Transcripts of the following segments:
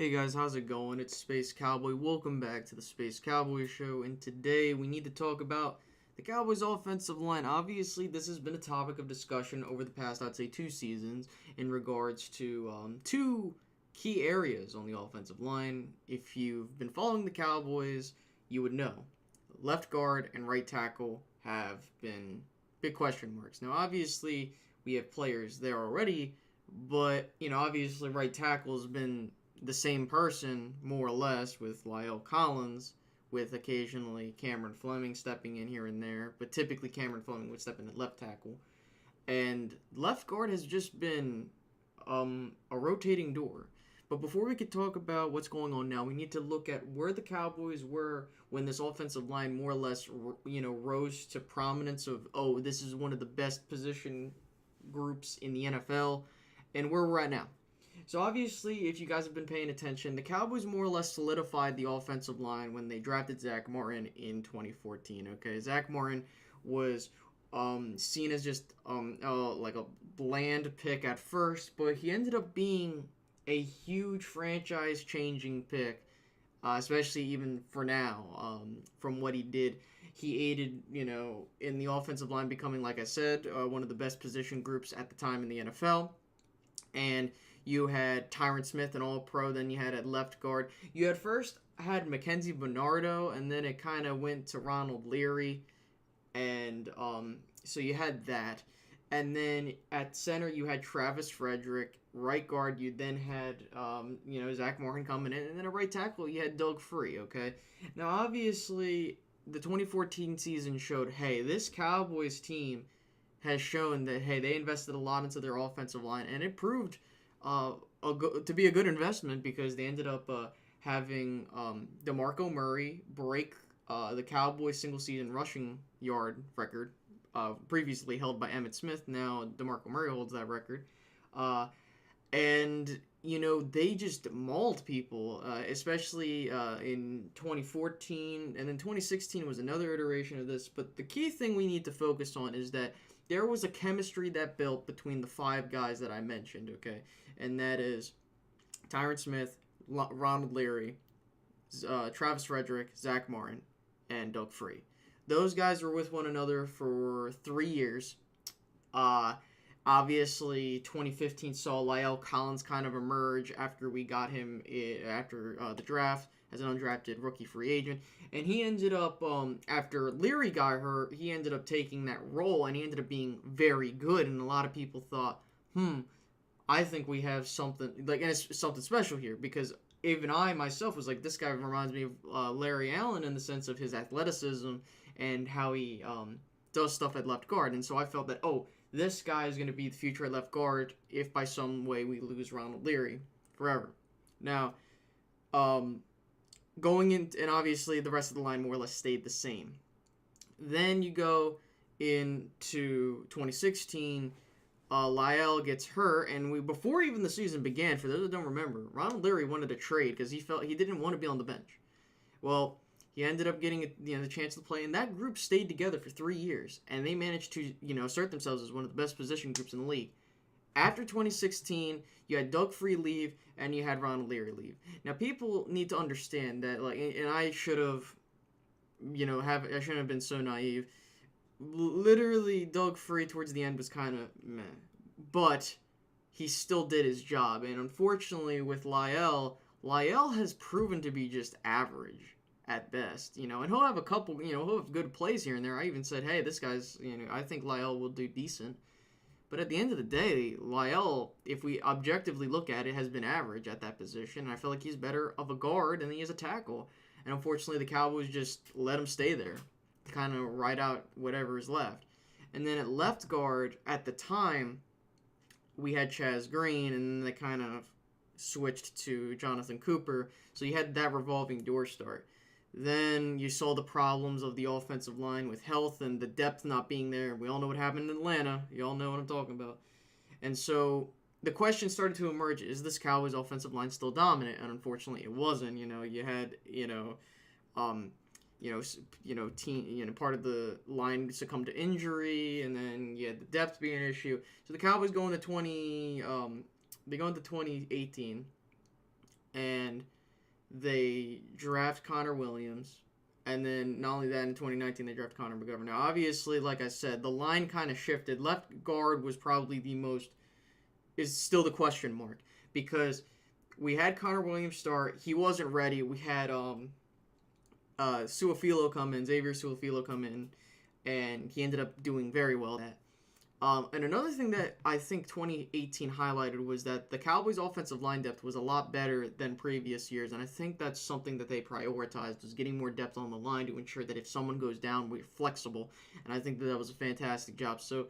Hey guys, how's it going? It's Space Cowboy. Welcome back to the Space Cowboy Show. And today we need to talk about the Cowboys' offensive line. Obviously, this has been a topic of discussion over the past, I'd say, 2 seasons in regards to two key areas on the offensive line. If you've been following the Cowboys, you would know left guard and right tackle have been big question marks. Now, obviously, we have players there already, but obviously, right tackle has been the same person, more or less, with Lyle Collins, with occasionally Cameron Fleming stepping in here and there, but typically Cameron Fleming would step in at left tackle. And left guard has just been a rotating door. But before we could talk about what's going on now, we need to look at where the Cowboys were when this offensive line more or less, rose to prominence of, oh, this is one of the best position groups in the NFL, and where we're at now. So obviously, if you guys have been paying attention, the Cowboys more or less solidified the offensive line when they drafted Zach Martin in 2014. Okay, Zach Martin was seen as just like a bland pick at first, but he ended up being a huge franchise-changing pick, especially even for now. From what he did, he aided in the offensive line becoming, like I said, one of the best position groups at the time in the NFL. And you had Tyron Smith, an All-Pro. Then you had at left guard. You had Mackenzie Bernardo, and then it kind of went to Ronald Leary, and so you had that. And then at center you had Travis Frederick. Right guard you then had Zach Morgan coming in, and then at right tackle you had Doug Free. Okay, now obviously the 2014 season showed, hey, this Cowboys team has shown that, hey, they invested a lot into their offensive line, and it proved to be a good investment because they ended up having DeMarco Murray break the Cowboys single-season rushing yard record, previously held by Emmitt Smith. Now DeMarco Murray holds that record. And they just mauled people, especially in 2014, and then 2016 was another iteration of this. But the key thing we need to focus on is that there was a chemistry that built between the five guys that I mentioned, okay? And that is Tyron Smith, Ronald Leary, Travis Frederick, Zach Martin, and Doug Free. Those guys were with one another for 3 years. Obviously, 2015 saw Lyle Collins kind of emerge after we got him after the draft as an undrafted rookie free agent. And he ended up, after Leary got hurt, he ended up taking that role, and he ended up being very good. And a lot of people thought, I think we have something, and it's something special here, because even I myself was like, this guy reminds me of Larry Allen in the sense of his athleticism and how he does stuff at left guard. And so I felt that, this guy is going to be the future at left guard if by some way we lose Ronald Leary forever. Now, going in, and obviously the rest of the line more or less stayed the same. Then you go into 2016, Lyle gets hurt, and before even the season began, for those that don't remember, Ronald Leary wanted to trade because he felt he didn't want to be on the bench. Well, he ended up getting the chance to play, and that group stayed together for 3 years, and they managed to assert themselves as one of the best position groups in the league. After 2016, you had Doug Free leave, and you had Ronald Leary leave. Now, people need to understand that, and I should have, I shouldn't have been so naive. Literally, Doug Free towards the end was kind of meh, but he still did his job, and unfortunately, with Lyle has proven to be just average at best, and he'll have a couple, he'll have good plays here and there. I even said, hey, this guy's, I think Lyle will do decent. But at the end of the day, Lyle, if we objectively look at it, has been average at that position. And I feel like he's better of a guard than he is a tackle. And unfortunately, the Cowboys just let him stay there to kind of ride out whatever is left. And then at left guard, at the time, we had Chaz Green, and then they kind of switched to Jonathan Cooper. So you had that revolving door start. Then you saw the problems of the offensive line with health and the depth not being there. We all know what happened in Atlanta. You all know what I'm talking about. And so the question started to emerge, is this Cowboys offensive line still dominant? And unfortunately it wasn't. You had, part of the line succumbed to injury, and then you had the depth being an issue. So the Cowboys go into 2018 and they draft Connor Williams. And then not only that, in 2019 they draft Connor McGovern. Now, obviously, like I said, the line kind of shifted. Left guard was probably is still the question mark, because we had Connor Williams start. He wasn't ready. We had Xavier Suafilo come in, and he ended up doing very well at that. And another thing that I think 2018 highlighted was that the Cowboys' offensive line depth was a lot better than previous years, and I think that's something that they prioritized, was getting more depth on the line to ensure that if someone goes down, we're flexible, and I think that was a fantastic job. So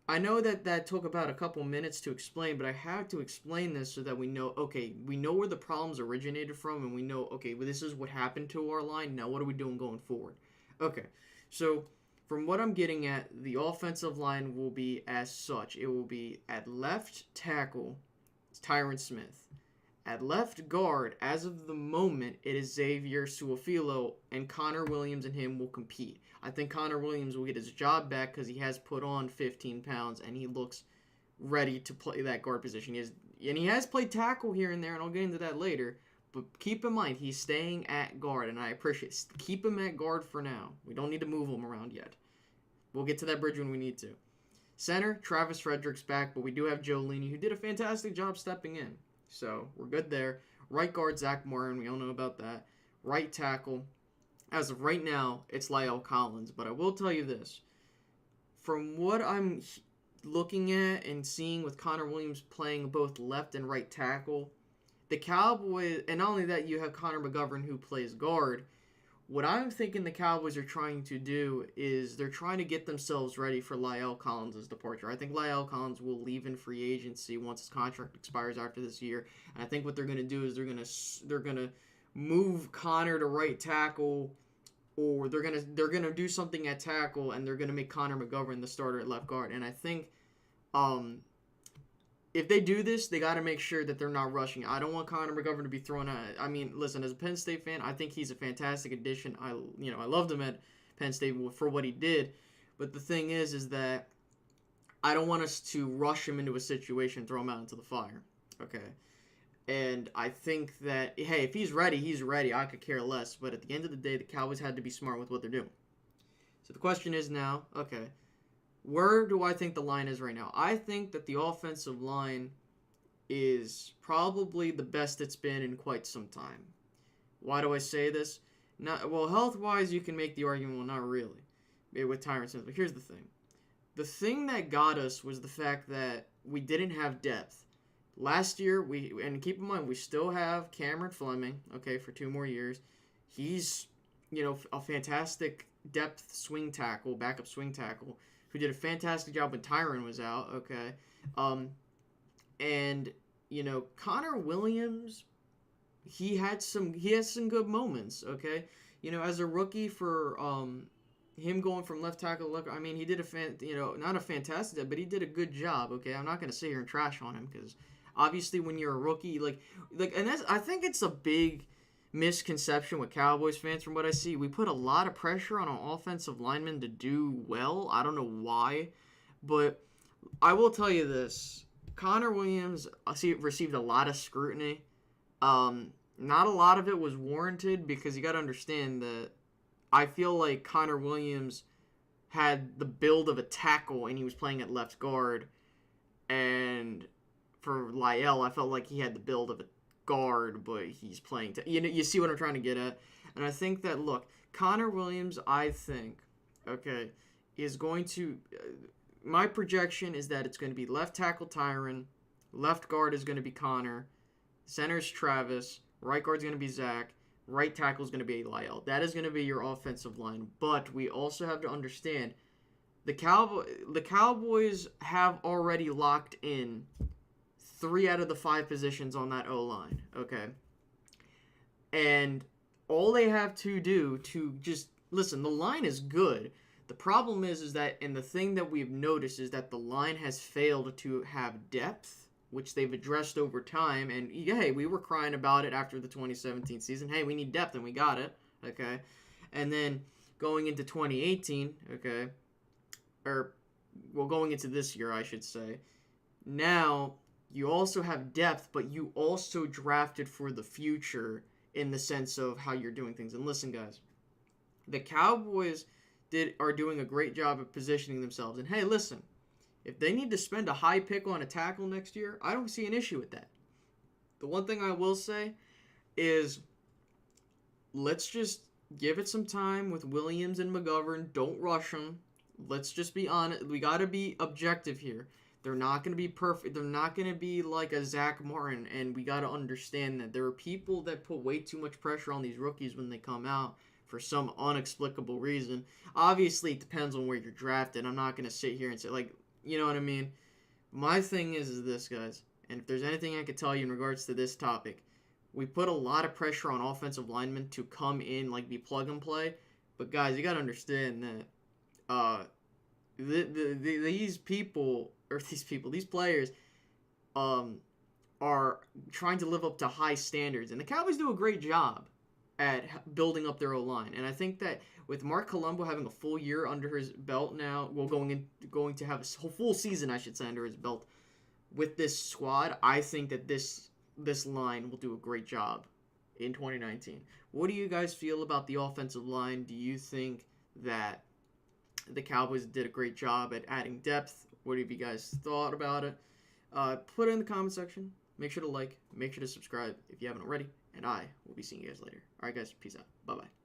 I know that took about a couple minutes to explain, but I have to explain this so that we know, okay, we know where the problems originated from, and we know, okay, well, this is what happened to our line. Now what are we doing going forward? Okay, so from what I'm getting at, the offensive line will be as such. It will be at left tackle, it's Tyron Smith. At left guard, as of the moment, it is Xavier Suafilo, and Connor Williams and him will compete. I think Connor Williams will get his job back because he has put on 15 pounds, and he looks ready to play that guard position. He has played tackle here and there, and I'll get into that later. But keep in mind, he's staying at guard, and I appreciate it. Keep him at guard for now. We don't need to move him around yet. We'll get to that bridge when we need to. Center, Travis Frederick's back, but we do have Joe Leaney, who did a fantastic job stepping in. So, we're good there. Right guard, Zach Martin. We all know about that. Right tackle. As of right now, it's Lyle Collins. But I will tell you this. From what I'm looking at and seeing with Connor Williams playing both left and right tackle, the Cowboys, and not only that, you have Connor McGovern, who plays guard. What I'm thinking the Cowboys are trying to do is they're trying to get themselves ready for Lyle Collins' departure. I think Lyle Collins will leave in free agency once his contract expires after this year. And I think what they're going to do is they're going to move Connor to right tackle, or they're going to do something at tackle, and they're going to make Connor McGovern the starter at left guard. And I think if they do this, they got to make sure that they're not rushing. I don't want Connor McGovern to be thrown out. I mean, listen, as a Penn State fan, I think he's a fantastic addition. I loved him at Penn State for what he did. But the thing is that I don't want us to rush him into a situation, throw him out into the fire. Okay? And I think that, hey, if he's ready, he's ready. I could care less. But at the end of the day, the Cowboys had to be smart with what they're doing. So the question is now, okay, where do I think the line is right now? I think that the offensive line is probably the best it's been in quite some time. Why do I say this? Well, health-wise, you can make the argument, well, not really, with Tyron Smith. But here's the thing. The thing that got us was the fact that we didn't have depth. Last year, and keep in mind, we still have Cameron Fleming, okay, for 2 more years. He's, a fantastic depth swing tackle, backup swing tackle, who did a fantastic job when Tyron was out, okay? And, Connor Williams, he has some good moments, okay? As a rookie for him going from left tackle to left, I mean, he did not a fantastic job, but he did a good job, okay? I'm not going to sit here and trash on him, because obviously when you're a rookie, and I think it's a big misconception with Cowboys fans from what I see. We put a lot of pressure on our offensive linemen to do well. I don't know why, but I will tell you this. Connor Williams received a lot of scrutiny. Not a lot of it was warranted, because you got to understand that I feel like Connor Williams had the build of a tackle and he was playing at left guard, and for Lyle, I felt like he had the build of a guard, but he's playing. You see what I'm trying to get at? And I think that, look, Connor Williams, I think, okay, is going to. My projection is that it's going to be left tackle Tyron, left guard is going to be Connor, center's Travis, right guard's going to be Zach, right tackle is going to be Lyle. That is going to be your offensive line. But we also have to understand the Cowboys have already locked in 3 out of the 5 positions on that O-line, okay? And all they have to do to just, listen, the line is good. The problem is that, and the thing that we've noticed is that the line has failed to have depth, which they've addressed over time. And, hey, we were crying about it after the 2017 season. Hey, we need depth, and we got it, okay? And then going into 2018, okay, going into this year, I should say, now You also have depth, but you also drafted for the future in the sense of how you're doing things. And listen, guys, the Cowboys are doing a great job of positioning themselves. And hey, listen, if they need to spend a high pick on a tackle next year, I don't see an issue with that. The one thing I will say is let's just give it some time with Williams and McGovern. Don't rush them. Let's just be honest. We got to be objective here. They're not going to be perfect. They're not going to be like a Zach Martin, and we got to understand that there are people that put way too much pressure on these rookies when they come out for some inexplicable reason. Obviously, it depends on where you're drafted. I'm not going to sit here and say, like, you know what I mean? My thing is this, guys, and if there's anything I could tell you in regards to this topic, we put a lot of pressure on offensive linemen to come in, like, be plug and play. But, guys, you got to understand that these players are trying to live up to high standards. And the Cowboys do a great job at building up their O-line. And I think that with Mark Colombo having a full year under his belt now, well, going to have a full season, I should say, under his belt with this squad, I think that this line will do a great job in 2019. What do you guys feel about the offensive line? Do you think that the Cowboys did a great job at adding depth? What have you guys thought about it? Put it in the comment section. Make sure to like, make sure to subscribe if you haven't already, and I will be seeing you guys later. All right, guys, peace out. Bye-bye.